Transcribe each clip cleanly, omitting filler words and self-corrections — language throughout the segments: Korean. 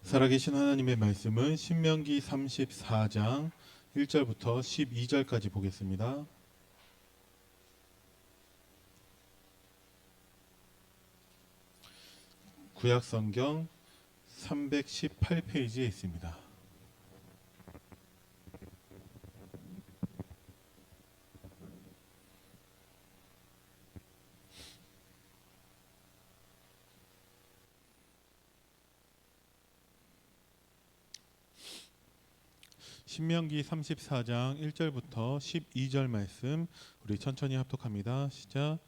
살아계신 하나님의 말씀은 신명기 34장 1절부터 12절까지 보겠습니다. 구약성경 318페이지에 있습니다. 신명기 34장 1절부터 12절 말씀 우리 천천히 합독합니다. 시작.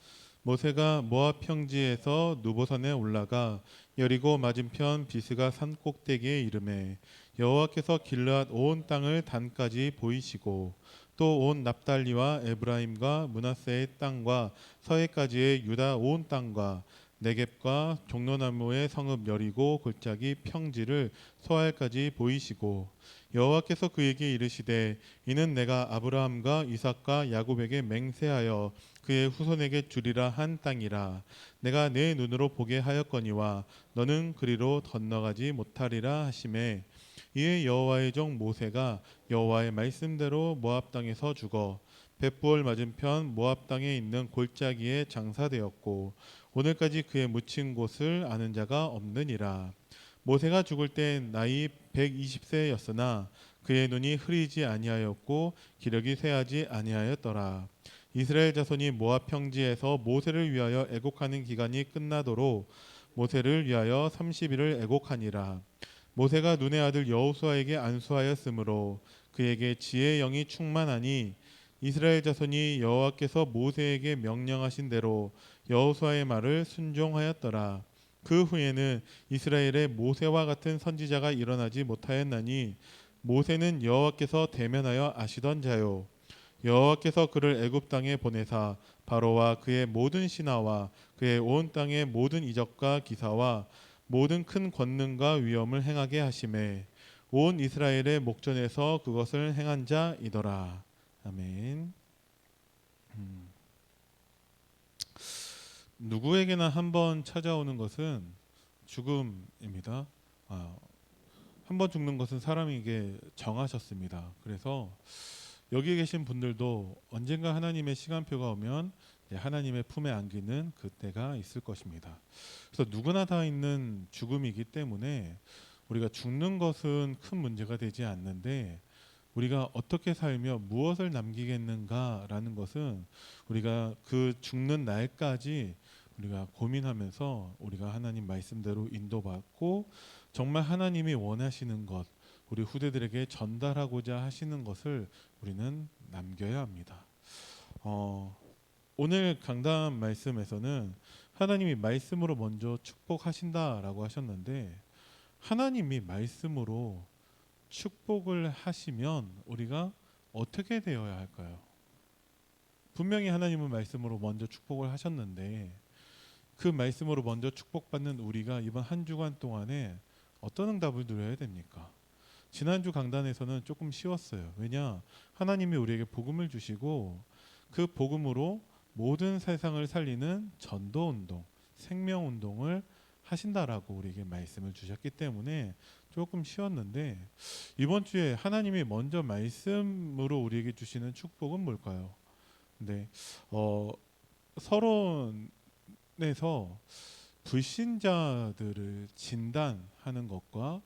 모세가 모압 평지에서 누보산에 올라가 여리고 맞은편 비스가 산 꼭대기에 이르매 여호와께서 길르앗 온 땅을 단까지 보이시고 또 온 납달리와 에브라임과 므낫세의 땅과 서해까지의 유다 온 땅과 네겝과 종려나무의 성읍 여리고 골짜기 평지를 소알까지 보이시고 여호와께서 그에게 이르시되 이는 내가 아브라함과 이삭과 야곱에게 맹세하여 그의 후손에게 주리라 한 땅이라. 내가 내 눈으로 보게 하였거니와 너는 그리로 건너가지 못하리라 하시매 이에 여호와의 종 모세가 여호와의 말씀대로 모압 땅에서 죽어 벳부올 맞은편 모압 땅에 있는 골짜기에 장사되었고 오늘까지 그의 묻힌 곳을 아는 자가 없느니라. 모세가 죽을 때 나이 120세였으나 그의 눈이 흐리지 아니하였고 기력이 쇠하지 아니하였더라. 이스라엘 자손이 모압 평지에서 모세를 위하여 애곡하는 기간이 끝나도록 모세를 위하여 30일을 애곡하니라. 모세가 눈의 아들 여호수아에게 안수하였으므로 그에게 지혜의 영이 충만하니 이스라엘 자손이 여호와께서 모세에게 명령하신 대로 여호수아의 말을 순종하였더라. 그 후에는 이스라엘에 모세와 같은 선지자가 일어나지 못하였나니 모세는 여호와께서 대면하여 아시던 자요 여호와께서 그를 애굽 땅에 보내사 바로와 그의 모든 신하와 그의 온 땅의 모든 이적과 기사와 모든 큰 권능과 위엄을 행하게 하심에 온 이스라엘의 목전에서 그것을 행한 자이더라. 아멘. 누구에게나 한번 찾아오는 것은 죽음입니다. 한번 죽는 것은 사람에게 정하셨습니다. 그래서 여기 계신 분들도 언젠가 하나님의 시간표가 오면 하나님의 품에 안기는 그때가 있을 것입니다. 그래서 누구나 다 있는 죽음이기 때문에 우리가 죽는 것은 큰 문제가 되지 않는데 우리가 어떻게 살며 무엇을 남기겠는가라는 것은 우리가 그 죽는 날까지 우리가 고민하면서 우리가 하나님 말씀대로 인도받고 정말 하나님이 원하시는 것 우리 후대들에게 전달하고자 하시는 것을 우리는 남겨야 합니다. 오늘 강단 말씀에서는 하나님이 말씀으로 먼저 축복하신다라고 하셨는데 하나님이 말씀으로 축복을 하시면 우리가 어떻게 되어야 할까요? 분명히 하나님은 말씀으로 먼저 축복을 하셨는데 그 말씀으로 먼저 축복받는 우리가 이번 한 주간 동안에 어떤 응답을 누려야 됩니까? 지난주 강단에서는 조금 쉬웠어요. 왜냐? 하나님이 우리에게 복음을 주시고 그 복음으로 모든 세상을 살리는 전도운동, 생명운동을 하신다라고 우리에게 말씀을 주셨기 때문에 조금 쉬웠는데 이번 주에 하나님이 먼저 말씀으로 우리에게 주시는 축복은 뭘까요? 근데 서론에서 불신자들을 진단하는 것과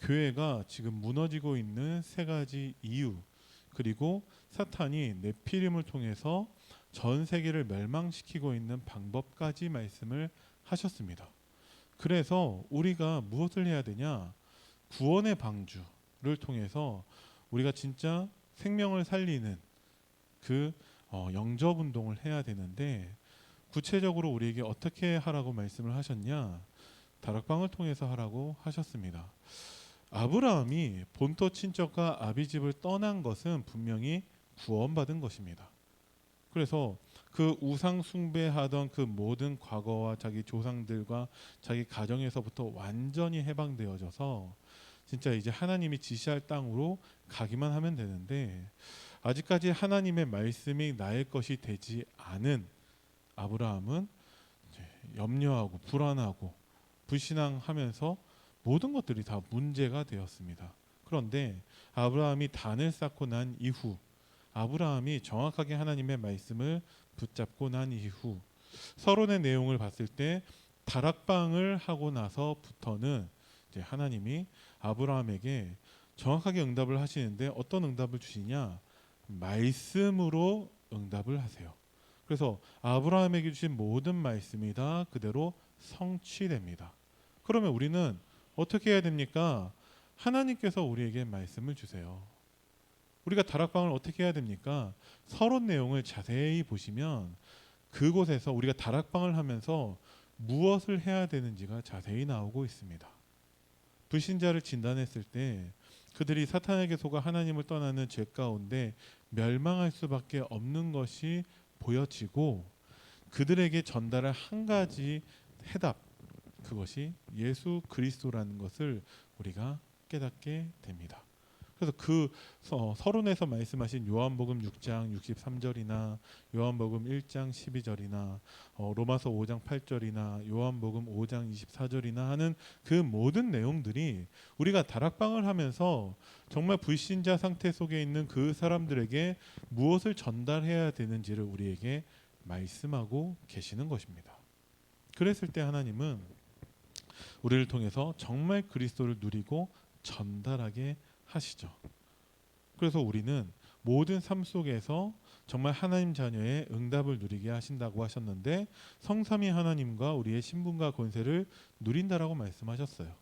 교회가 지금 무너지고 있는 세 가지 이유 그리고 사탄이 네피림을 통해서 전 세계를 멸망시키고 있는 방법까지 말씀을 하셨습니다. 그래서 우리가 무엇을 해야 되냐? 구원의 방주를 통해서 우리가 진짜 생명을 살리는 그 영접 운동을 해야 되는데 구체적으로 우리에게 어떻게 하라고 말씀을 하셨냐? 다락방을 통해서 하라고 하셨습니다. 아브라함이 본토 친척과 아비집을 떠난 것은 분명히 구원받은 것입니다. 그래서 그 우상 숭배하던 그 모든 과거와 자기 조상들과 자기 가정에서부터 완전히 해방되어져서 진짜 이제 하나님이 지시할 땅으로 가기만 하면 되는데 아직까지 하나님의 말씀이 나의 것이 되지 않은 아브라함은 염려하고 불안하고 불신앙하면서 모든 것들이 다 문제가 되었습니다. 그런데 아브라함이 단을 쌓고 난 이후, 아브라함이 정확하게 하나님의 말씀을 붙잡고 난 이후, 서론의 내용을 봤을 때 다락방을 하고 나서부터는 이제 하나님이 아브라함에게 정확하게 응답을 하시는데, 어떤 응답을 주시냐? 말씀으로 응답을 하세요. 그래서 아브라함에게 주신 모든 말씀이 다 그대로 성취됩니다. 그러면 우리는 어떻게 해야 됩니까? 하나님께서 우리에게 말씀을 주세요. 우리가 다락방을 어떻게 해야 됩니까? 서론 내용을 자세히 보시면 그곳에서 우리가 다락방을 하면서 무엇을 해야 되는지가 자세히 나오고 있습니다. 불신자를 진단했을 때 그들이 사탄에게 속아 하나님을 떠나는 죄 가운데 멸망할 수밖에 없는 것이 보여지고, 그들에게 전달할 한 가지 해답, 그것이 예수 그리스도라는 것을 우리가 깨닫게 됩니다. 그래서 그 서론에서 말씀하신 요한복음 6장 63절이나 요한복음 1장 12절이나 로마서 5장 8절이나 요한복음 5장 24절이나 하는 그 모든 내용들이 우리가 다락방을 하면서 정말 불신자 상태 속에 있는 그 사람들에게 무엇을 전달해야 되는지를 우리에게 말씀하고 계시는 것입니다. 그랬을 때 하나님은 우리를 통해서 정말 그리스도를 누리고 전달하게 하시죠. 그래서 우리는 모든 삶 속에서 정말 하나님 자녀의 응답을 누리게 하신다고 하셨는데, 성삼위 하나님과 우리의 신분과 권세를 누린다라고 말씀하셨어요.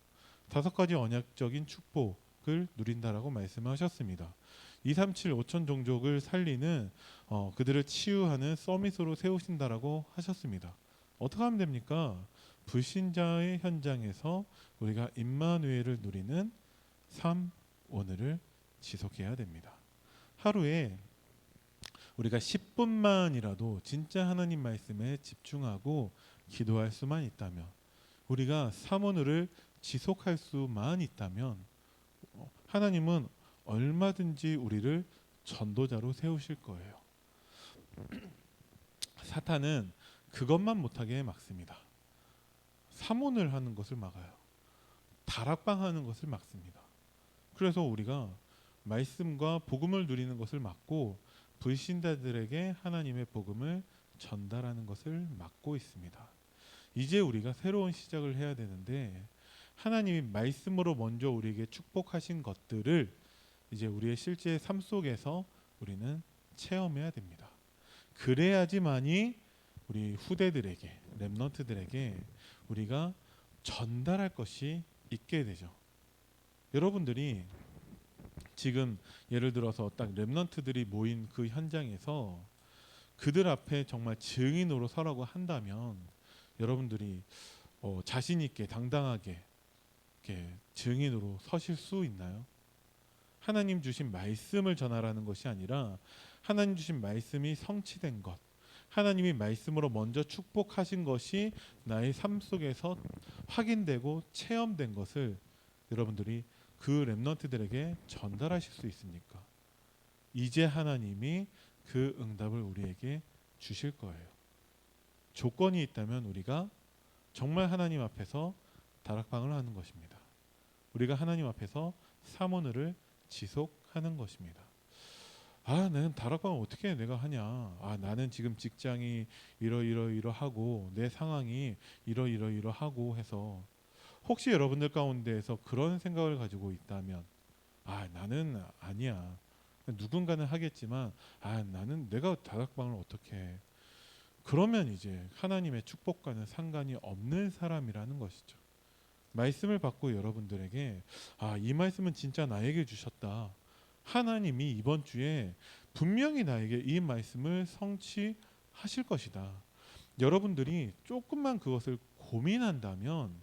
5가지 언약적인 축복을 누린다라고 말씀하셨습니다. 237 5천 종족을 살리는 그들을 치유하는 서밋으로 세우신다라고 하셨습니다. 어떻게 하면 됩니까? 불신자의 현장에서 우리가 임마누엘을 누리는 삶, 오늘을 지속해야 됩니다. 하루에 우리가 10분만이라도 진짜 하나님 말씀에 집중하고 기도할 수만 있다면, 우리가 삼오늘을 지속할 수만 있다면 하나님은 얼마든지 우리를 전도자로 세우실 거예요. 사탄은 그것만 못하게 막습니다. 삼오늘 하는 것을 막아요. 다락방 하는 것을 막습니다. 그래서 우리가 말씀과 복음을 누리는 것을 막고 불신자들에게 하나님의 복음을 전달하는 것을 막고 있습니다. 이제 우리가 새로운 시작을 해야 되는데, 하나님이 말씀으로 먼저 우리에게 축복하신 것들을 이제 우리의 실제 삶 속에서 우리는 체험해야 됩니다. 그래야지만이 우리 후대들에게, 렘넌트들에게 우리가 전달할 것이 있게 되죠. 여러분들이 지금 예를 들어서 딱 렘넌트들이 모인 그 현장에서 그들 앞에 정말 증인으로 서라고 한다면, 여러분들이 자신 있게 당당하게 이렇게 증인으로 서실 수 있나요? 하나님 주신 말씀을 전하라는 것이 아니라 하나님 주신 말씀이 성취된 것, 하나님이 말씀으로 먼저 축복하신 것이 나의 삶 속에서 확인되고 체험된 것을 여러분들이 그 렘넌트들에게 전달하실 수 있습니까? 이제 하나님이 그 응답을 우리에게 주실 거예요. 조건이 있다면 우리가 정말 하나님 앞에서 다락방을 하는 것입니다. 우리가 하나님 앞에서 삼오늘을 지속하는 것입니다. 나는 다락방을 어떻게 내가 하냐? 나는 지금 직장이 이러이러하고 내 상황이 이러이러하고 해서, 혹시 여러분들 가운데에서 그런 생각을 가지고 있다면, 나는 아니야. 누군가는 하겠지만 나는 내가 다락방을 어떻게 해? 그러면 이제 하나님의 축복과는 상관이 없는 사람이라는 것이죠. 말씀을 받고 여러분들에게 이 말씀은 진짜 나에게 주셨다. 하나님이 이번 주에 분명히 나에게 이 말씀을 성취하실 것이다. 여러분들이 조금만 그것을 고민한다면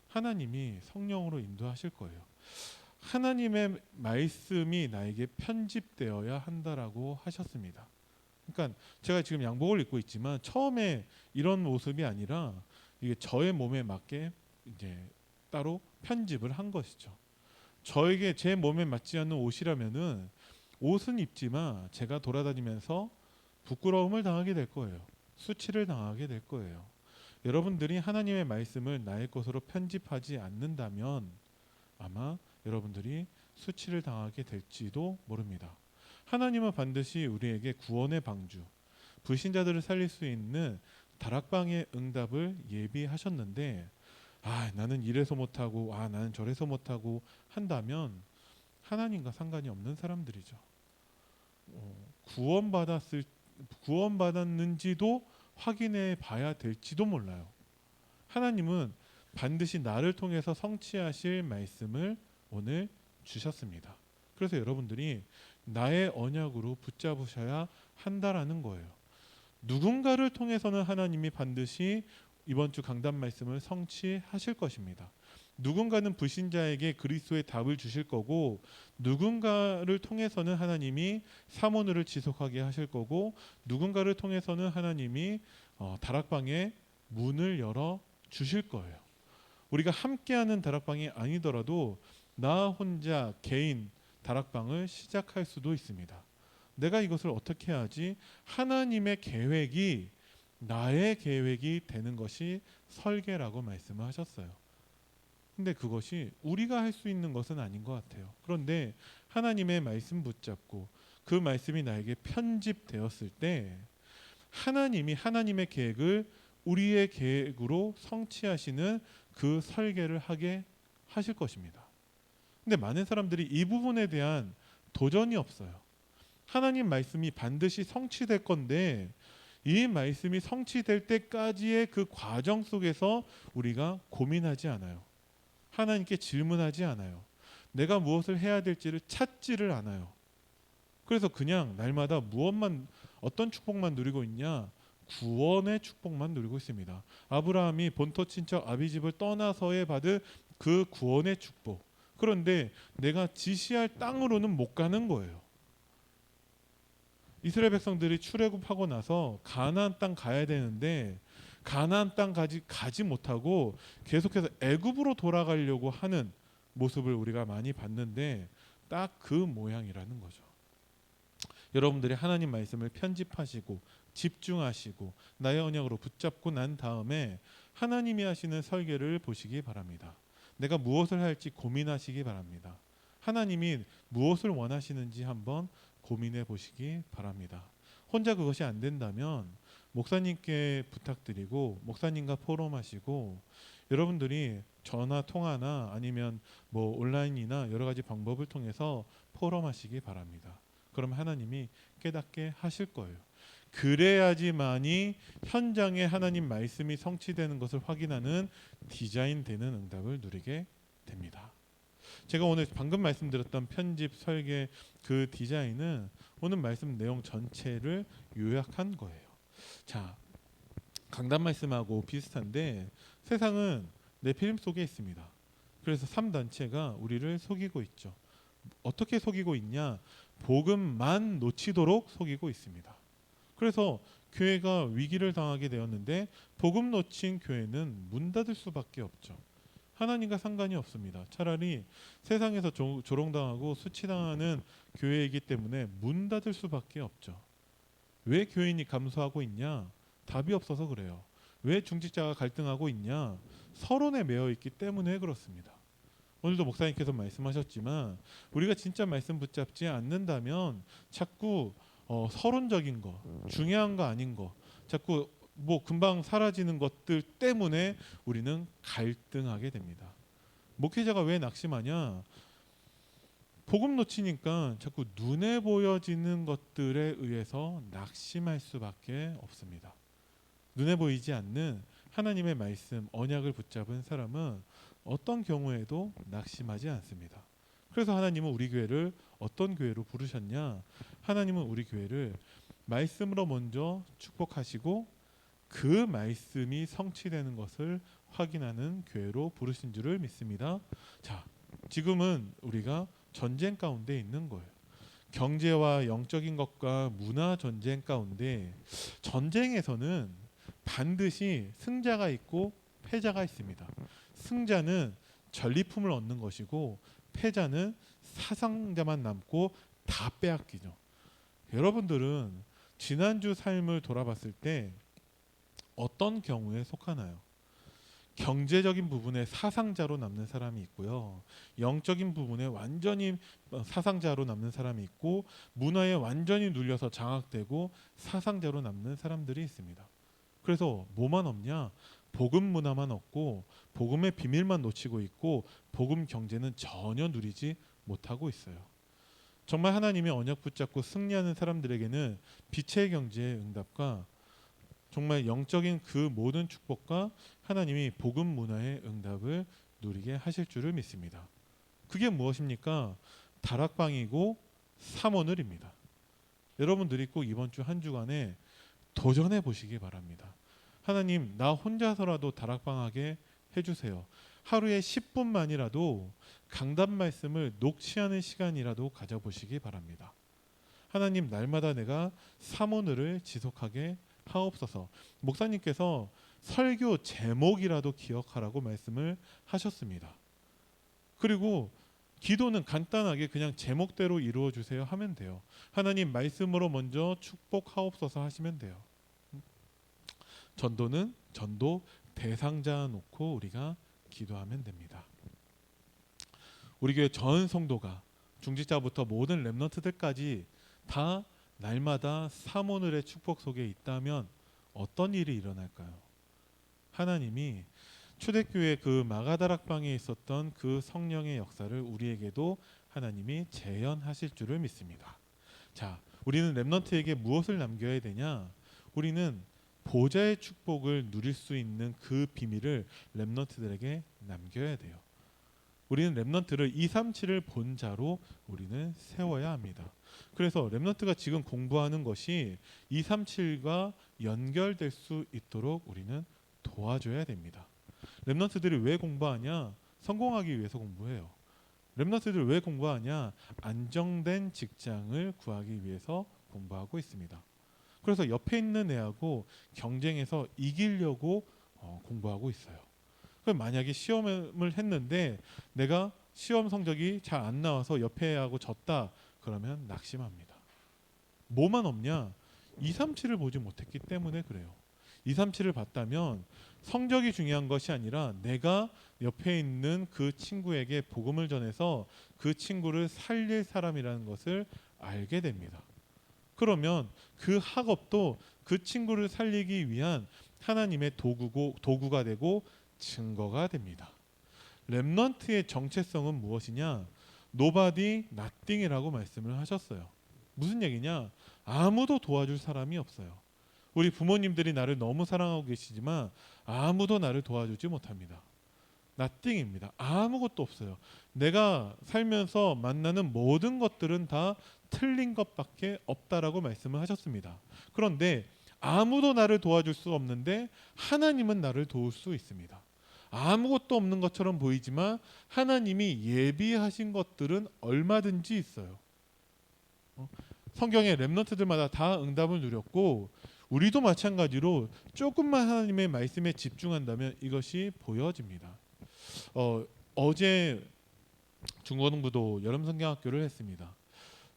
하나님이 성령으로 인도하실 거예요. 하나님의 말씀이 나에게 편집되어야 한다라고 하셨습니다. 그러니까 제가 지금 양복을 입고 있지만 처음에 이런 모습이 아니라 이게 저의 몸에 맞게 이제 따로 편집을 한 것이죠. 저에게 제 몸에 맞지 않는 옷이라면은 옷은 입지만 제가 돌아다니면서 부끄러움을 당하게 될 거예요. 수치를 당하게 될 거예요. 여러분들이 하나님의 말씀을 나의 것으로 편집하지 않는다면 아마 여러분들이 수치를 당하게 될지도 모릅니다. 하나님은 반드시 우리에게 구원의 방주, 불신자들을 살릴 수 있는 다락방의 응답을 예비하셨는데 나는 이래서 못하고 나는 저래서 못하고 한다면 하나님과 상관이 없는 사람들이죠. 구원받았는지도 확인해 봐야 될지도 몰라요. 하나님은 반드시 나를 통해서 성취하실 말씀을 오늘 주셨습니다. 그래서 여러분들이 나의 언약으로 붙잡으셔야 한다라는 거예요. 누군가를 통해서는 하나님이 반드시 이번 주 강단 말씀을 성취하실 것입니다. 누군가는 불신자에게 그리스도의 답을 주실 거고, 누군가를 통해서는 하나님이 사모늘을 지속하게 하실 거고, 누군가를 통해서는 하나님이 다락방의 문을 열어 주실 거예요. 우리가 함께하는 다락방이 아니더라도 나 혼자 개인 다락방을 시작할 수도 있습니다. 내가 이것을 어떻게 하지? 하나님의 계획이 나의 계획이 되는 것이 설계라고 말씀을 하셨어요. 근데 그것이 우리가 할 수 있는 것은 아닌 것 같아요. 그런데 하나님의 말씀 붙잡고 그 말씀이 나에게 편집되었을 때 하나님이 하나님의 계획을 우리의 계획으로 성취하시는 그 설계를 하게 하실 것입니다. 근데 많은 사람들이 이 부분에 대한 도전이 없어요. 하나님 말씀이 반드시 성취될 건데 이 말씀이 성취될 때까지의 그 과정 속에서 우리가 고민하지 않아요. 하나님께 질문하지 않아요. 내가 무엇을 해야 될지를 찾지를 않아요. 그래서 그냥 날마다 어떤 축복만 누리고 있냐? 구원의 축복만 누리고 있습니다. 아브라함이 본토 친척 아비집을 떠나서에 받은 그 구원의 축복. 그런데 내가 지시할 땅으로는 못 가는 거예요. 이스라엘 백성들이 출애굽하고 나서 가나안 땅 가야 되는데 가나안 땅 가지 못하고 계속해서 애굽으로 돌아가려고 하는 모습을 우리가 많이 봤는데 딱 그 모양이라는 거죠. 여러분들이 하나님 말씀을 편집하시고 집중하시고 나의 언약으로 붙잡고 난 다음에 하나님이 하시는 설계를 보시기 바랍니다. 내가 무엇을 할지 고민하시기 바랍니다. 하나님이 무엇을 원하시는지 한번 고민해 보시기 바랍니다. 혼자 그것이 안 된다면 목사님께 부탁드리고 목사님과 포럼하시고 여러분들이 전화 통화나 아니면 온라인이나 여러 가지 방법을 통해서 포럼하시기 바랍니다. 그럼 하나님이 깨닫게 하실 거예요. 그래야지만이 현장에 하나님 말씀이 성취되는 것을 확인하는 디자인되는 응답을 누리게 됩니다. 제가 오늘 방금 말씀드렸던 편집 설계 그 디자인은 오늘 말씀 내용 전체를 요약한 거예요. 자, 강단 말씀하고 비슷한데 세상은 네피림 속에 있습니다. 그래서 3단체가 우리를 속이고 있죠. 어떻게 속이고 있냐? 복음만 놓치도록 속이고 있습니다. 그래서 교회가 위기를 당하게 되었는데 복음 놓친 교회는 문 닫을 수밖에 없죠. 하나님과 상관이 없습니다. 차라리 세상에서 조롱당하고 수치당하는 교회이기 때문에 문 닫을 수밖에 없죠. 왜 교인이 감소하고 있냐? 답이 없어서 그래요. 왜 중직자가 갈등하고 있냐? 서론에 매여 있기 때문에 그렇습니다. 오늘도 목사님께서 말씀하셨지만 우리가 진짜 말씀 붙잡지 않는다면 자꾸 서론적인 거, 중요한 거 아닌 거, 자꾸 금방 사라지는 것들 때문에 우리는 갈등하게 됩니다. 목회자가 왜 낙심하냐? 복음 놓치니까 자꾸 눈에 보여지는 것들에 의해서 낙심할 수밖에 없습니다. 눈에 보이지 않는 하나님의 말씀, 언약을 붙잡은 사람은 어떤 경우에도 낙심하지 않습니다. 그래서 하나님은 우리 교회를 어떤 교회로 부르셨냐? 하나님은 우리 교회를 말씀으로 먼저 축복하시고 그 말씀이 성취되는 것을 확인하는 교회로 부르신 줄을 믿습니다. 자, 지금은 우리가 전쟁 가운데 있는 거예요. 경제와 영적인 것과 문화 전쟁 가운데 전쟁에서는 반드시 승자가 있고 패자가 있습니다. 승자는 전리품을 얻는 것이고 패자는 사상자만 남고 다 빼앗기죠. 여러분들은 지난주 삶을 돌아봤을 때 어떤 경우에 속하나요? 경제적인 부분에 사상자로 남는 사람이 있고요. 영적인 부분에 완전히 사상자로 남는 사람이 있고, 문화에 완전히 눌려서 장악되고 사상자로 남는 사람들이 있습니다. 그래서 뭐만 없냐? 복음 문화만 없고 복음의 비밀만 놓치고 있고 복음 경제는 전혀 누리지 못하고 있어요. 정말 하나님의 언약 붙잡고 승리하는 사람들에게는 빛의 경제의 응답과 정말 영적인 그 모든 축복과 하나님이 복음 문화의 응답을 누리게 하실 줄을 믿습니다. 그게 무엇입니까? 다락방이고 삼오늘입니다. 여러분들이 꼭 이번 주 한 주간에 도전해 보시기 바랍니다. 하나님, 나 혼자서라도 다락방하게 해주세요. 하루에 10분만이라도 강단 말씀을 녹취하는 시간이라도 가져보시기 바랍니다. 하나님, 날마다 내가 삼오늘을 지속하게 하옵소서. 목사님께서 설교 제목이라도 기억하라고 말씀을 하셨습니다. 그리고 기도는 간단하게 그냥 제목대로 이루어 주세요 하면 돼요. 하나님 말씀으로 먼저 축복하옵소서 하시면 돼요. 전도는 전도 대상자 놓고 우리가 기도하면 됩니다. 우리 교회 전 성도가 중직자부터 모든 렘넌트들까지 다 날마다 삼오늘의 축복 속에 있다면 어떤 일이 일어날까요? 하나님이 초대교회 그 마가다락방에 있었던 그 성령의 역사를 우리에게도 하나님이 재현하실 줄을 믿습니다. 자, 우리는 렘넌트에게 무엇을 남겨야 되냐? 우리는 보좌의 축복을 누릴 수 있는 그 비밀을 렘넌트들에게 남겨야 돼요. 우리는 렘넌트를 237을 본 자로 우리는 세워야 합니다. 그래서 렘넌트가 지금 공부하는 것이 237과 연결될 수 있도록 우리는 도와줘야 됩니다. 렘넌트들이 왜 공부하냐? 성공하기 위해서 공부해요. 렘넌트들 왜 공부하냐? 안정된 직장을 구하기 위해서 공부하고 있습니다. 그래서 옆에 있는 애하고 경쟁해서 이기려고 공부하고 있어요. 그럼 만약에 시험을 했는데 내가 시험 성적이 잘 안 나와서 옆에 애하고 졌다, 그러면 낙심합니다. 뭐만 없냐? 237을 보지 못했기 때문에 그래요. 237을 봤다면 성적이 중요한 것이 아니라 내가 옆에 있는 그 친구에게 복음을 전해서 그 친구를 살릴 사람이라는 것을 알게 됩니다. 그러면 그 학업도 그 친구를 살리기 위한 하나님의 도구가 되고 증거가 됩니다. 렘넌트의 정체성은 무엇이냐? Nobody, nothing이라고 말씀을 하셨어요. 무슨 얘기냐? 아무도 도와줄 사람이 없어요. 우리 부모님들이 나를 너무 사랑하고 계시지만 아무도 나를 도와주지 못합니다. nothing입니다. 아무것도 없어요. 내가 살면서 만나는 모든 것들은 다 틀린 것밖에 없다라고 말씀을 하셨습니다. 그런데 아무도 나를 도와줄 수 없는데 하나님은 나를 도울 수 있습니다. 아무것도 없는 것처럼 보이지만 하나님이 예비하신 것들은 얼마든지 있어요. 성경의 렘넌트들마다 다 응답을 누렸고 우리도 마찬가지로 조금만 하나님의 말씀에 집중한다면 이것이 보여집니다. 어제 중고등부도 여름 성경학교를 했습니다.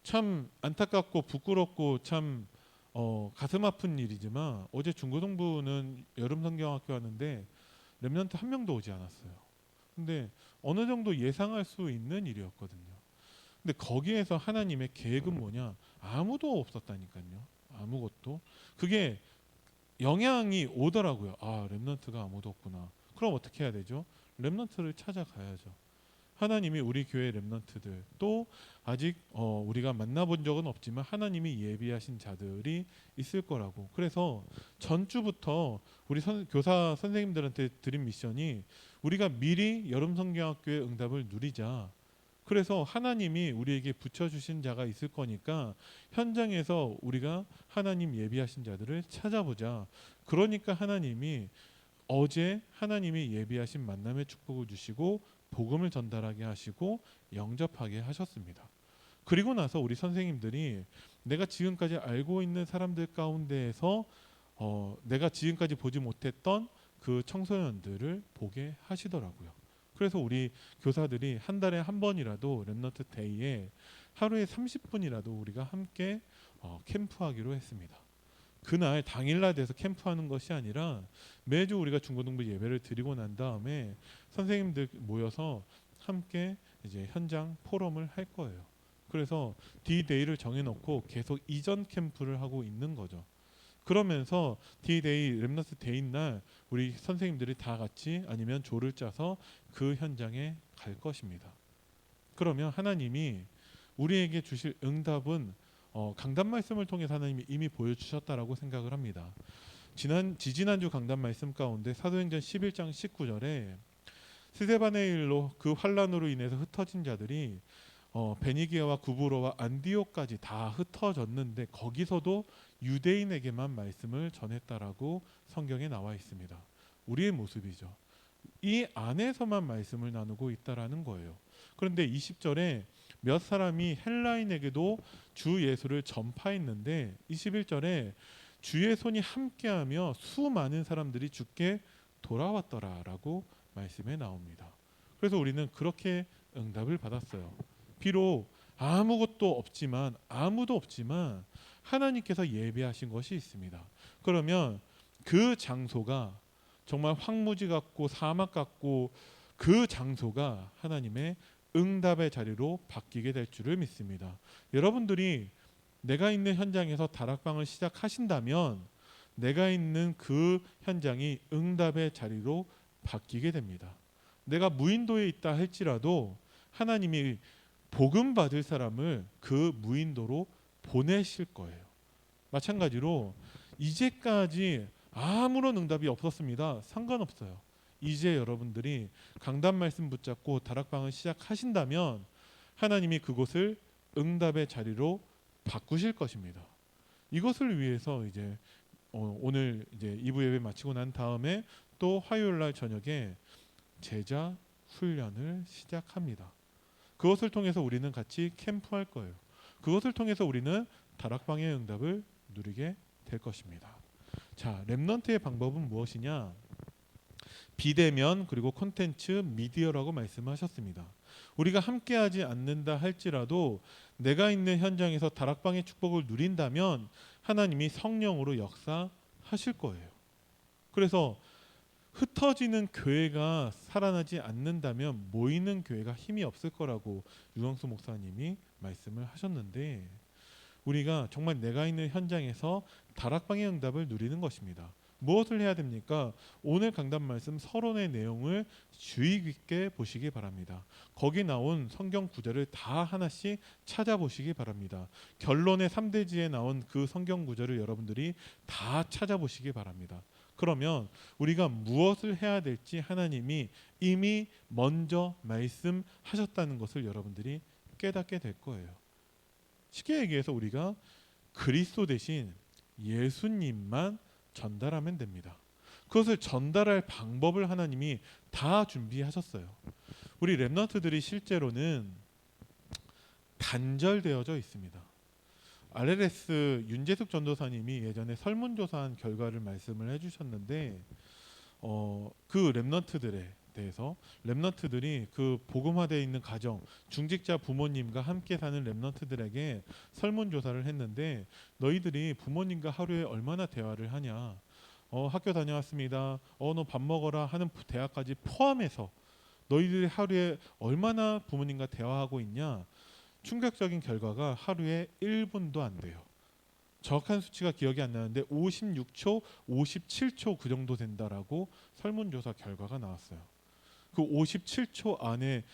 참 안타깝고 부끄럽고 참 가슴 아픈 일이지만 어제 중고등부는 여름 성경학교 하는데 렘넌트 한 명도 오지 않았어요. 근데 어느 정도 예상할 수 있는 일이었거든요. 근데 거기에서 하나님의 계획은 뭐냐? 아무도 없었다니까요. 아무것도. 그게 영향이 오더라고요. 아, 렘넌트가 아무도 없구나. 그럼 어떻게 해야 되죠? 렘넌트를 찾아가야죠. 하나님이 우리 교회 렘넌트들 또 아직 우리가 만나본 적은 없지만 하나님이 예비하신 자들이 있을 거라고. 그래서 전주부터 우리 교사 선생님들한테 드린 미션이 우리가 미리 여름 성경학교의 응답을 누리자. 그래서 하나님이 우리에게 붙여주신 자가 있을 거니까 현장에서 우리가 하나님 예비하신 자들을 찾아보자. 그러니까 하나님이 어제 하나님이 예비하신 만남의 축복을 주시고 복음을 전달하게 하시고 영접하게 하셨습니다. 그리고 나서 우리 선생님들이 내가 지금까지 알고 있는 사람들 가운데에서 내가 지금까지 보지 못했던 그 청소년들을 보게 하시더라고요. 그래서 우리 교사들이 한 달에 한 번이라도 렘넌트 데이에 하루에 30분이라도 우리가 함께 캠프하기로 했습니다. 그날 당일날 돼서 캠프하는 것이 아니라 매주 우리가 중고등부 예배를 드리고 난 다음에 선생님들 모여서 함께 이제 현장 포럼을 할 거예요. 그래서 D-Day를 정해놓고 계속 이전 캠프를 하고 있는 거죠. 그러면서 D-Day 렘넌트 데이 날 우리 선생님들이 다 같이 아니면 조를 짜서 그 현장에 갈 것입니다. 그러면 하나님이 우리에게 주실 응답은 강단 말씀을 통해서 하나님이 이미 보여주셨다라고 생각을 합니다. 지지난주 강단 말씀 가운데 사도행전 11장 19절에 스데반의 일로 그 환란으로 인해서 흩어진 자들이 베니게와 구브로와 안디옥까지 다 흩어졌는데 거기서도 유대인에게만 말씀을 전했다라고 성경에 나와 있습니다. 우리의 모습이죠. 이 안에서만 말씀을 나누고 있다라는 거예요. 그런데 20절에 몇 사람이 헬라인에게도 주 예수를 전파했는데 21절에 주의 손이 함께하며 수많은 사람들이 주께 돌아왔더라라고 말씀에 나옵니다. 그래서 우리는 그렇게 응답을 받았어요. 비록 아무도 없지만 하나님께서 예비하신 것이 있습니다. 그러면 그 장소가 정말 황무지 같고 사막 같고 그 장소가 하나님의 응답의 자리로 바뀌게 될 줄을 믿습니다. 여러분들이 내가 있는 현장에서 다락방을 시작하신다면 내가 있는 그 현장이 응답의 자리로 바뀌게 됩니다. 내가 무인도에 있다 할지라도 하나님이 복음 받을 사람을 그 무인도로 보내실 거예요. 마찬가지로 이제까지 아무런 응답이 없었습니다. 상관없어요. 이제 여러분들이 강단 말씀 붙잡고 다락방을 시작하신다면 하나님이 그곳을 응답의 자리로 바꾸실 것입니다. 이것을 위해서 이제 오늘 이제 2부 예배 마치고 난 다음에 또 화요일 날 저녁에 제자 훈련을 시작합니다. 그것을 통해서 우리는 같이 캠프할 거예요. 그것을 통해서 우리는 다락방의 응답을 누리게 될 것입니다. 자, 렘넌트의 방법은 무엇이냐? 비대면 그리고 콘텐츠 미디어라고 말씀하셨습니다. 우리가 함께하지 않는다 할지라도 내가 있는 현장에서 다락방의 축복을 누린다면 하나님이 성령으로 역사하실 거예요. 그래서 흩어지는 교회가 살아나지 않는다면 모이는 교회가 힘이 없을 거라고 유광수 목사님이 말씀을 하셨는데 우리가 정말 내가 있는 현장에서 다락방의 응답을 누리는 것입니다. 무엇을 해야 됩니까? 오늘 강단 말씀 서론의 내용을 주의 깊게 보시기 바랍니다. 거기 나온 성경 구절을 다 하나씩 찾아보시기 바랍니다. 결론의 3대지에 나온 그 성경 구절을 여러분들이 다 찾아보시기 바랍니다. 그러면 우리가 무엇을 해야 될지 하나님이 이미 먼저 말씀하셨다는 것을 여러분들이 깨닫게 될 거예요. 쉽게 얘기해서 우리가 그리스도 대신 예수님만 전달하면 됩니다. 그것을 전달할 방법을 하나님이 다 준비하셨어요. 우리 렘넌트들이 실제로는 단절되어져 있습니다. RLS 윤재숙 전도사님이 예전에 설문조사한 결과를 말씀을 해주셨는데 그 렘넌트들에 대해서 렘넌트들이 그 복음화되어 있는 가정 중직자 부모님과 함께 사는 렘넌트들에게 설문조사를 했는데 너희들이 부모님과 하루에 얼마나 대화를 하냐, 학교 다녀왔습니다, 너 밥 먹어라 하는 대화까지 포함해서 너희들이 하루에 얼마나 부모님과 대화하고 있냐. 충격적인 결과가 하루에 1분도 안 돼요. 정확한 수치가 기억이 안 나는데 56초, 57초 그 정도 된다라고 설문조사 결과가 나왔어요. 그 57초 안에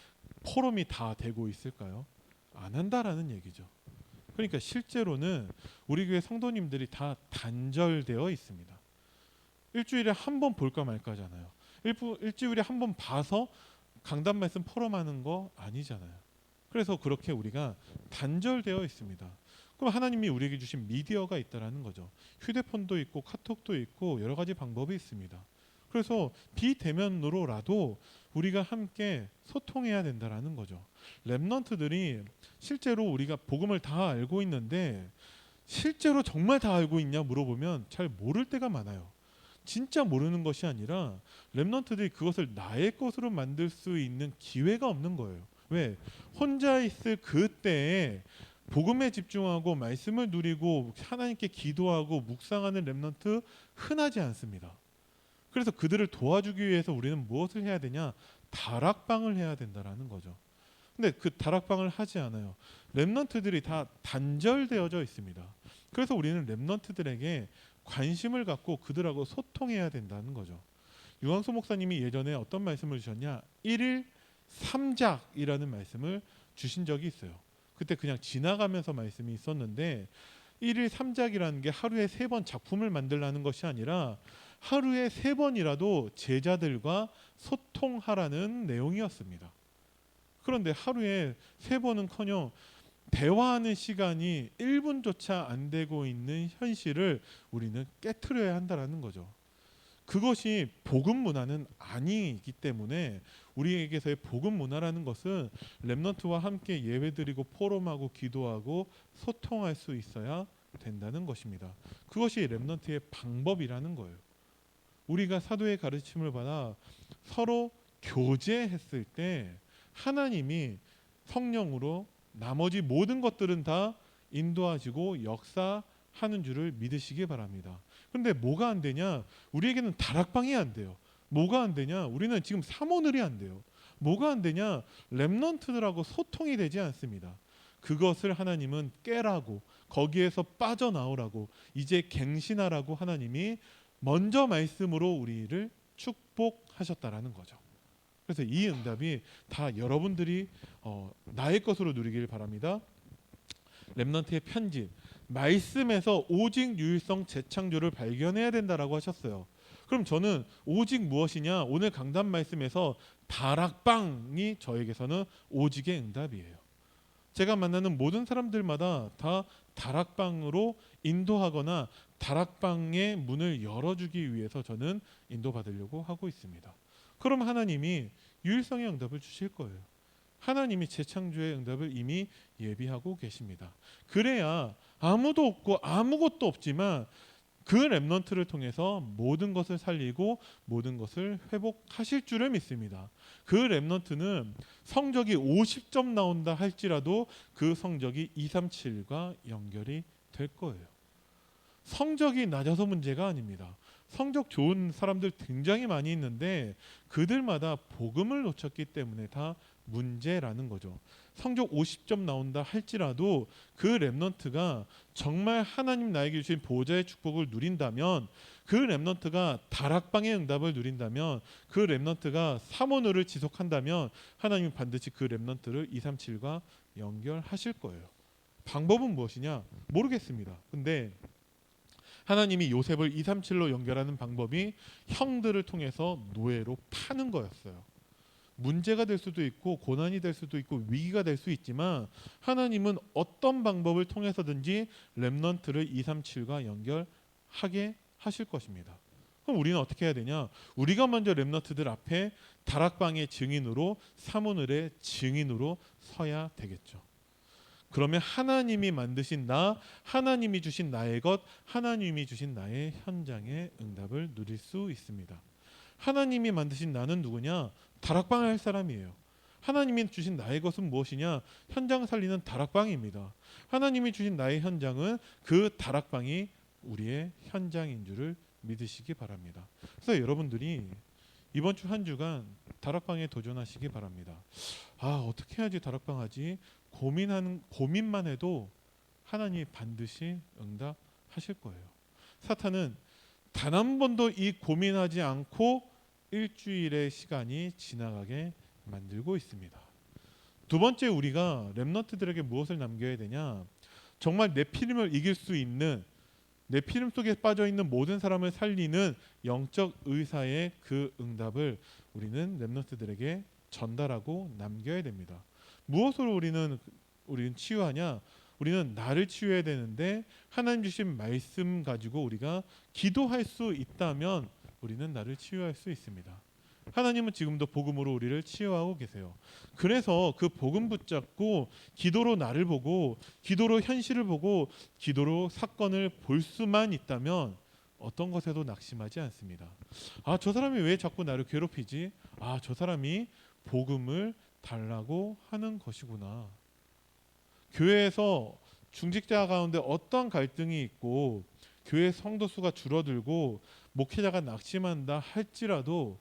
포럼이 다 되고 있을까요? 안 한다라는 얘기죠. 그러니까 실제로는 우리 교회 성도님들이 다 단절되어 있습니다. 일주일에 한 번 볼까 말까잖아요. 일주일에 한 번 봐서 강단 말씀 포럼하는 거 아니잖아요. 그래서 그렇게 우리가 단절되어 있습니다. 그럼 하나님이 우리에게 주신 미디어가 있다라는 거죠. 휴대폰도 있고 카톡도 있고 여러 가지 방법이 있습니다. 그래서 비대면으로라도 우리가 함께 소통해야 된다라는 거죠. 렘넌트들이 실제로 우리가 복음을 다 알고 있는데 실제로 정말 다 알고 있냐 물어보면 잘 모를 때가 많아요. 진짜 모르는 것이 아니라 렘넌트들이 그것을 나의 것으로 만들 수 있는 기회가 없는 거예요. 왜? 혼자 있을 그때에 복음에 집중하고 말씀을 누리고 하나님께 기도하고 묵상하는 렘넌트 흔하지 않습니다. 그래서 그들을 도와주기 위해서 우리는 무엇을 해야 되냐? 다락방을 해야 된다라는 거죠. 근데 그 다락방을 하지 않아요. 렘넌트들이 다 단절되어져 있습니다. 그래서 우리는 렘넌트들에게 관심을 갖고 그들하고 소통해야 된다는 거죠. 유광수 목사님이 예전에 어떤 말씀을 주셨냐? 1일 3작이라는 말씀을 주신 적이 있어요. 그때 그냥 지나가면서 말씀이 있었는데 1일 3작이라는 게 하루에 3번 작품을 만들라는 것이 아니라 하루에 3번이라도 제자들과 소통하라는 내용이었습니다. 그런데 하루에 3번은커녕 대화하는 시간이 1분조차 안 되고 있는 현실을 우리는 깨트려야 한다는 거죠. 그것이 복음 문화는 아니기 때문에 우리에게서의 복음 문화라는 것은 렘넌트와 함께 예배드리고 포럼하고 기도하고 소통할 수 있어야 된다는 것입니다. 그것이 렘넌트의 방법이라는 거예요. 우리가 사도의 가르침을 받아 서로 교제했을 때 하나님이 성령으로 나머지 모든 것들은 다 인도하시고 역사하는 줄을 믿으시기 바랍니다. 그런데 뭐가 안 되냐? 우리에게는 다락방이 안 돼요. 뭐가 안 되냐? 우리는 지금 사모늘이 안 돼요. 뭐가 안 되냐? 렘넌트들하고 소통이 되지 않습니다. 그것을 하나님은 깨라고, 거기에서 빠져나오라고, 이제 갱신하라고 하나님이 먼저 말씀으로 우리를 축복하셨다라는 거죠. 그래서 이 응답이 다 여러분들이 나의 것으로 누리길 바랍니다. 렘넌트의 편집, 말씀에서 오직 유일성 재창조를 발견해야 된다라고 하셨어요. 그럼 저는 오직 무엇이냐? 오늘 강단 말씀에서 다락방이 저에게서는 오직의 응답이에요. 제가 만나는 모든 사람들마다 다 다락방으로 인도하거나 다락방의 문을 열어주기 위해서 저는 인도받으려고 하고 있습니다. 그럼 하나님이 유일성의 응답을 주실 거예요. 하나님이 재창조의 응답을 이미 예비하고 계십니다. 그래야 아무도 없고 아무것도 없지만 그 렘넌트를 통해서 모든 것을 살리고 모든 것을 회복하실 줄을 믿습니다. 그 렘넌트는 성적이 50점 나온다 할지라도 그 성적이 237과 연결이 될 거예요. 성적이 낮아서 문제가 아닙니다. 성적 좋은 사람들 굉장히 많이 있는데 그들마다 복음을 놓쳤기 때문에 다 문제라는 거죠. 성적 50점 나온다 할지라도 그 렘넌트가 정말 하나님 나에게 주신 보좌의 축복을 누린다면, 그 렘넌트가 다락방의 응답을 누린다면, 그 렘넌트가 사모노를 지속한다면 하나님은 반드시 그 렘넌트를 237과 연결하실 거예요. 방법은 무엇이냐? 모르겠습니다. 근데 하나님이 요셉을 237로 연결하는 방법이 형들을 통해서 노예로 파는 거였어요. 문제가 될 수도 있고 고난이 될 수도 있고 위기가 될 수 있지만 하나님은 어떤 방법을 통해서든지 렘넌트를 237과 연결하게 하실 것입니다. 그럼 우리는 어떻게 해야 되냐? 우리가 먼저 렘넌트들 앞에 다락방의 증인으로, 사모늘의 증인으로 서야 되겠죠. 그러면 하나님이 만드신 나, 하나님이 주신 나의 것, 하나님이 주신 나의 현장의 응답을 누릴 수 있습니다. 하나님이 만드신 나는 누구냐? 다락방을 할 사람이에요. 하나님이 주신 나의 것은 무엇이냐? 현장 살리는 다락방입니다. 하나님이 주신 나의 현장은 그 다락방이 우리의 현장인 줄을 믿으시기 바랍니다. 그래서 여러분들이 이번 주 한 주간 다락방에 도전하시기 바랍니다. 어떻게 해야지 다락방 하지? 고민만 해도 하나님이 반드시 응답하실 거예요. 사탄은 단 한 번도 이 고민하지 않고 일주일의 시간이 지나가게 만들고 있습니다. 두 번째, 우리가 렘넌트들에게 무엇을 남겨야 되냐? 정말 네피림을 이길 수 있는, 네피림 속에 빠져 있는 모든 사람을 살리는 영적 의사의 그 응답을 우리는 렘넌트들에게 전달하고 남겨야 됩니다. 무엇으로 우리는 치유하냐? 우리는 나를 치유해야 되는데 하나님 주신 말씀 가지고 우리가 기도할 수 있다면 우리는 나를 치유할 수 있습니다. 하나님은 지금도 복음으로 우리를 치유하고 계세요. 그래서 그 복음 붙잡고 기도로 나를 보고, 기도로 현실을 보고, 기도로 사건을 볼 수만 있다면 어떤 것에도 낙심하지 않습니다. 저 사람이 왜 자꾸 나를 괴롭히지? 저 사람이 복음을 달라고 하는 것이구나. 교회에서 중직자 가운데 어떤 갈등이 있고 교회 성도 수가 줄어들고 목회자가 낙심한다 할지라도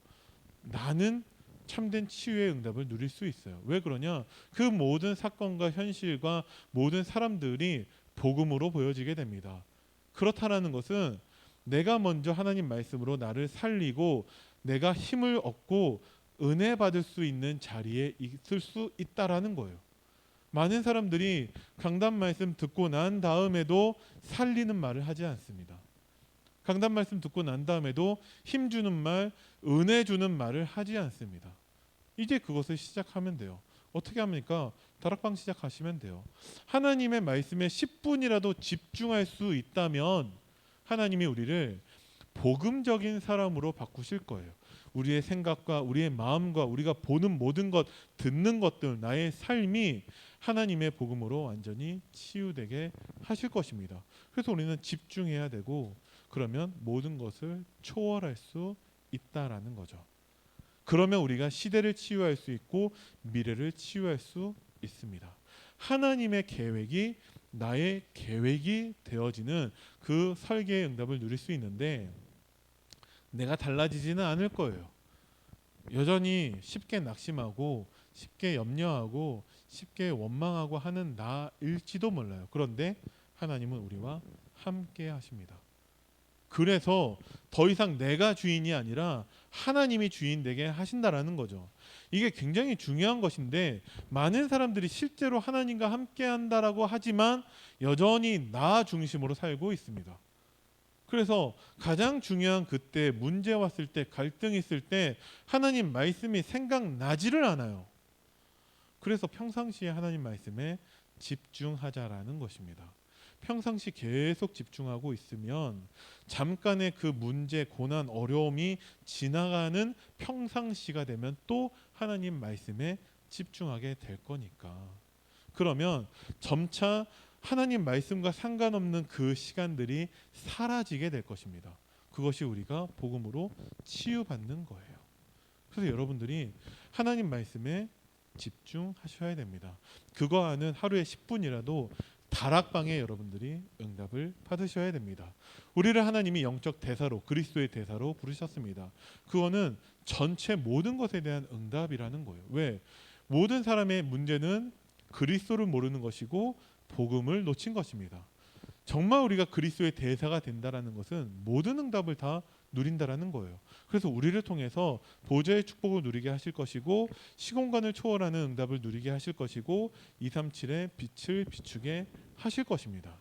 나는 참된 치유의 응답을 누릴 수 있어요. 왜 그러냐? 그 모든 사건과 현실과 모든 사람들이 복음으로 보여지게 됩니다. 그렇다라는 것은 내가 먼저 하나님 말씀으로 나를 살리고 내가 힘을 얻고 은혜 받을 수 있는 자리에 있을 수 있다라는 거예요. 많은 사람들이 강단 말씀 듣고 난 다음에도 살리는 말을 하지 않습니다. 강단 말씀 듣고 난 다음에도 힘 주는 말, 은혜 주는 말을 하지 않습니다. 이제 그것을 시작하면 돼요. 어떻게 합니까? 다락방 시작하시면 돼요. 하나님의 말씀에 10분이라도 집중할 수 있다면 하나님이 우리를 복음적인 사람으로 바꾸실 거예요. 우리의 생각과 우리의 마음과 우리가 보는 모든 것, 듣는 것들, 나의 삶이 하나님의 복음으로 완전히 치유되게 하실 것입니다. 그래서 우리는 집중해야 되고 그러면 모든 것을 초월할 수 있다라는 거죠. 그러면 우리가 시대를 치유할 수 있고 미래를 치유할 수 있습니다. 하나님의 계획이 나의 계획이 되어지는 그 설계의 응답을 누릴 수 있는데 내가 달라지지는 않을 거예요. 여전히 쉽게 낙심하고 쉽게 염려하고 쉽게 원망하고 하는 나일지도 몰라요. 그런데 하나님은 우리와 함께 하십니다. 그래서 더 이상 내가 주인이 아니라 하나님이 주인 되게 하신다라는 거죠. 이게 굉장히 중요한 것인데 많은 사람들이 실제로 하나님과 함께 한다라고 하지만 여전히 나 중심으로 살고 있습니다. 그래서 가장 중요한 그때 문제 왔을 때 갈등 있을 때 하나님 말씀이 생각나지를 않아요. 그래서 평상시에 하나님 말씀에 집중하자라는 것입니다. 평상시 계속 집중하고 있으면 잠깐의 그 문제, 고난, 어려움이 지나가는 평상시가 되면 또 하나님 말씀에 집중하게 될 거니까. 그러면 점차 하나님 말씀과 상관없는 그 시간들이 사라지게 될 것입니다. 그것이 우리가 복음으로 치유받는 거예요. 그래서 여러분들이 하나님 말씀에 집중하셔야 됩니다. 그거와는 하루에 10분이라도 다락방에 여러분들이 응답을 받으셔야 됩니다. 우리를 하나님이 영적 대사로 그리스도의 대사로 부르셨습니다. 그거는 전체 모든 것에 대한 응답이라는 거예요. 왜? 모든 사람의 문제는 그리스도를 모르는 것이고 복음을 놓친 것입니다. 정말 우리가 그리스도의 대사가 된다라는 것은 모든 응답을 다 누린다라는 거예요. 그래서 우리를 통해서 보좌의 축복을 누리게 하실 것이고 시공간을 초월하는 응답을 누리게 하실 것이고 237의 빛을 비추게 하실 것입니다.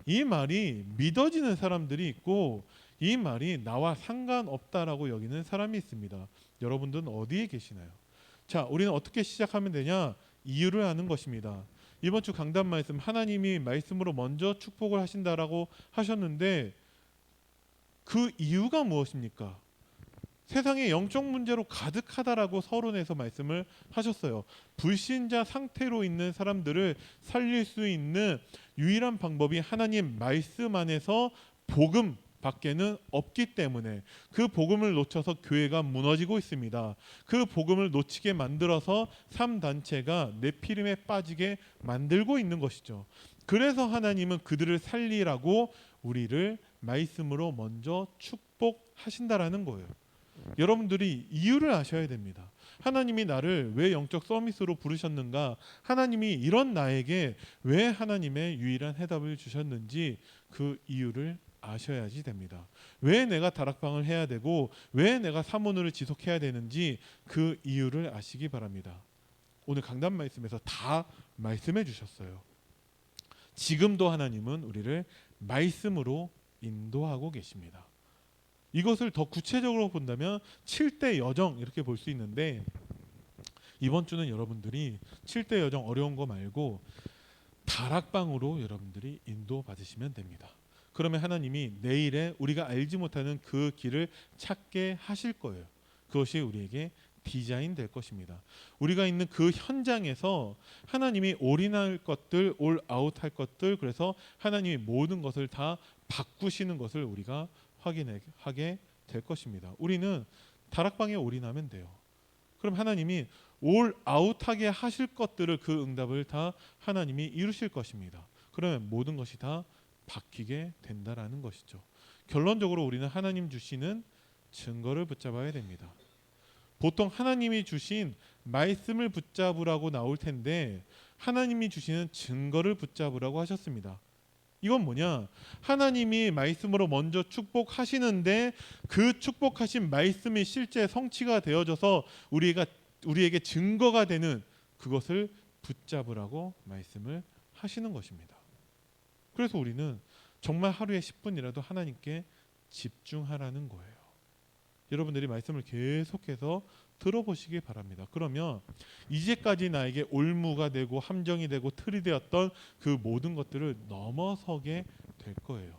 이 말이 믿어지는 사람들이 있고 이 말이 나와 상관없다라고 여기는 사람이 있습니다. 여러분들은 어디에 계시나요? 자, 우리는 어떻게 시작하면 되냐? 이유를 아는 것입니다. 이번 주 강단 말씀 하나님이 말씀으로 먼저 축복을 하신다라고 하셨는데 그 이유가 무엇입니까? 세상에 영적 문제로 가득하다라고 서론에서 말씀을 하셨어요. 불신자 상태로 있는 사람들을 살릴 수 있는 유일한 방법이 하나님 말씀 안에서 복음 밖에는 없기 때문에 그 복음을 놓쳐서 교회가 무너지고 있습니다. 그 복음을 놓치게 만들어서 3단체가 네피림에 빠지게 만들고 있는 것이죠. 그래서 하나님은 그들을 살리라고 우리를 말씀으로 먼저 축복하신다라는 거예요. 여러분들이 이유를 아셔야 됩니다. 하나님이 나를 왜 영적 서밋으로 부르셨는가? 하나님이 이런 나에게 왜 하나님의 유일한 해답을 주셨는지 그 이유를 아셔야지 됩니다. 왜 내가 다락방을 해야 되고 왜 내가 사모를 지속해야 되는지 그 이유를 아시기 바랍니다. 오늘 강단 말씀에서 다 말씀해 주셨어요. 지금도 하나님은 우리를 말씀으로 인도하고 계십니다. 이것을 더 구체적으로 본다면 7대 여정 이렇게 볼 수 있는데 이번 주는 여러분들이 7대 여정 어려운 거 말고 다락방으로 여러분들이 인도받으시면 됩니다. 그러면 하나님이 내일에 우리가 알지 못하는 그 길을 찾게 하실 거예요. 그것이 우리에게 디자인 될 것입니다. 우리가 있는 그 현장에서 하나님이 올인할 것들, 올아웃할 것들, 그래서 하나님이 모든 것을 다 바꾸시는 것을 우리가 확인하게 될 것입니다. 우리는 다락방에 올인하면 돼요. 그럼 하나님이 올 아웃하게 하실 것들을 그 응답을 다 하나님이 이루실 것입니다. 그러면 모든 것이 다 바뀌게 된다라는 것이죠. 결론적으로 우리는 하나님 주시는 증거를 붙잡아야 됩니다. 보통 하나님이 주신 말씀을 붙잡으라고 나올 텐데 하나님이 주시는 증거를 붙잡으라고 하셨습니다. 이건 뭐냐? 하나님이 말씀으로 먼저 축복하시는데 그 축복하신 말씀이 실제 성취가 되어져서 우리에게 증거가 되는 그것을 붙잡으라고 말씀을 하시는 것입니다. 그래서 우리는 정말 하루에 10분이라도 하나님께 집중하라는 거예요. 여러분들이 말씀을 계속해서 들어보시기 바랍니다. 그러면 이제까지 나에게 올무가 되고 함정이 되고 틀이 되었던 그 모든 것들을 넘어서게 될 거예요.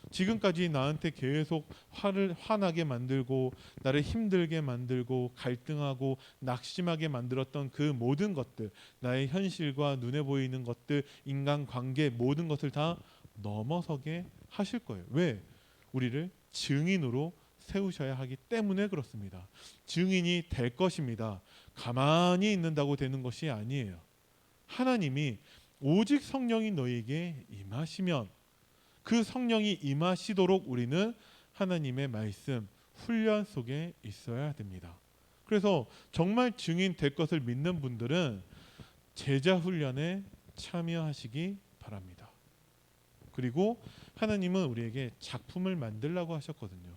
지금까지 나한테 계속 화나게 만들고 나를 힘들게 만들고 갈등하고 낙심하게 만들었던 그 모든 것들, 나의 현실과 눈에 보이는 것들, 인간관계 모든 것을 다 넘어서게 하실 거예요. 왜? 우리를 증인으로 세우셔야 하기 때문에 그렇습니다. 증인이 될 것입니다. 가만히 있는다고 되는 것이 아니에요. 하나님이 오직 성령이 너에게 임하시면 그 성령이 임하시도록 우리는 하나님의 말씀 훈련 속에 있어야 됩니다. 그래서 정말 증인 될 것을 믿는 분들은 제자 훈련에 참여하시기 바랍니다. 그리고 하나님은 우리에게 작품을 만들라고 하셨거든요.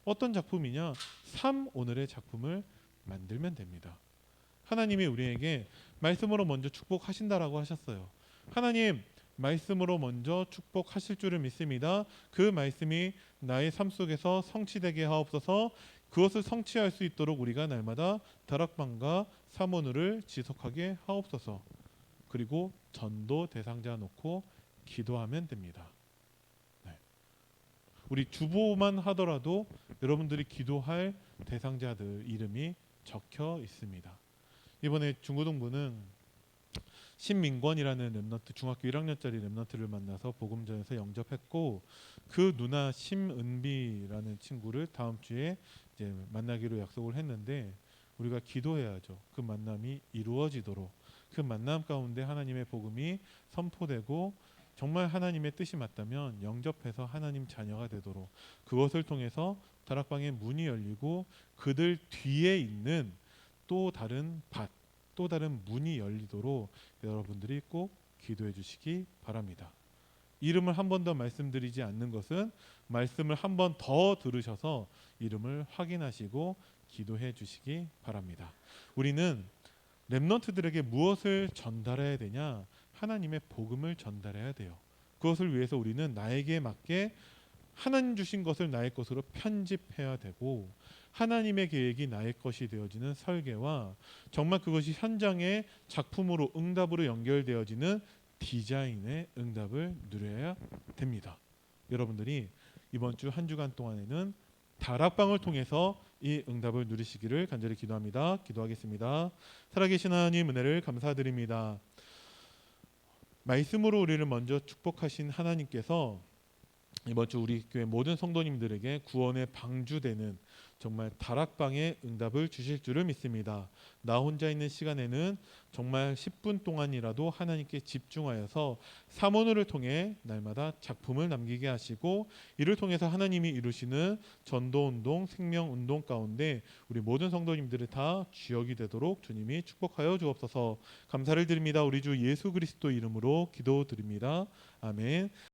어떤 작품이냐? 오늘의 작품을 만들면 됩니다. 하나님이 우리에게 말씀으로 먼저 축복하신다라고 하셨어요. 하나님 말씀으로 먼저 축복하실 줄을 믿습니다. 그 말씀이 나의 삶 속에서 성취되게 하옵소서. 그것을 성취할 수 있도록 우리가 날마다 다락방과 사모늘을 지속하게 하옵소서. 그리고 전도 대상자 놓고 기도하면 됩니다. 우리 주보만 하더라도 여러분들이 기도할 대상자들 이름이 적혀 있습니다. 이번에 중고등부는 신민권이라는 랩런트 중학교 1학년짜리 랩런트를 만나서 복음전에서 영접했고 그 누나 심은비라는 친구를 다음 주에 이제 만나기로 약속을 했는데 우리가 기도해야죠. 그 만남이 이루어지도록 그 만남 가운데 하나님의 복음이 선포되고 정말 하나님의 뜻이 맞다면 영접해서 하나님 자녀가 되도록 그것을 통해서 다락방의 문이 열리고 그들 뒤에 있는 또 다른 또 다른 문이 열리도록 여러분들이 꼭 기도해 주시기 바랍니다. 이름을 한 번 더 말씀드리지 않는 것은 말씀을 한 번 더 들으셔서 이름을 확인하시고 기도해 주시기 바랍니다. 우리는 렘넌트들에게 무엇을 전달해야 되냐? 하나님의 복음을 전달해야 돼요. 그것을 위해서 우리는 나에게 맞게 하나님 주신 것을 나의 것으로 편집해야 되고 하나님의 계획이 나의 것이 되어지는 설계와 정말 그것이 현장의 작품으로 응답으로 연결되어지는 디자인의 응답을 누려야 됩니다. 여러분들이 이번 주 한 주간 동안에는 다락방을 통해서 이 응답을 누리시기를 간절히 기도합니다. 기도하겠습니다. 살아계신 하나님 은혜를 감사드립니다. 말씀으로 우리를 먼저 축복하신 하나님께서 이번 주 우리 교회 모든 성도님들에게 구원의 방주되는 정말 다락방의 응답을 주실 줄을 믿습니다. 나 혼자 있는 시간에는 정말 10분 동안이라도 하나님께 집중하여서 사모늘을 통해 날마다 작품을 남기게 하시고 이를 통해서 하나님이 이루시는 전도운동, 생명운동 가운데 우리 모든 성도님들이 다 주역이 되도록 주님이 축복하여 주옵소서. 감사를 드립니다. 우리 주 예수 그리스도 이름으로 기도드립니다. 아멘.